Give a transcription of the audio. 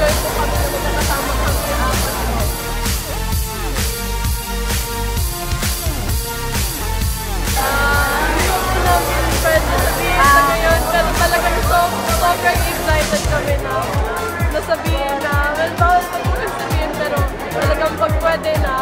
nag-enjoy po kami na magkakasama kami apat po. Hindi ko po namin pwede sabihin na ngayon, pero talagang sobrang excited kami na nasabihin na, well, bawal pa po sabihin, pero talagang pag pwede na,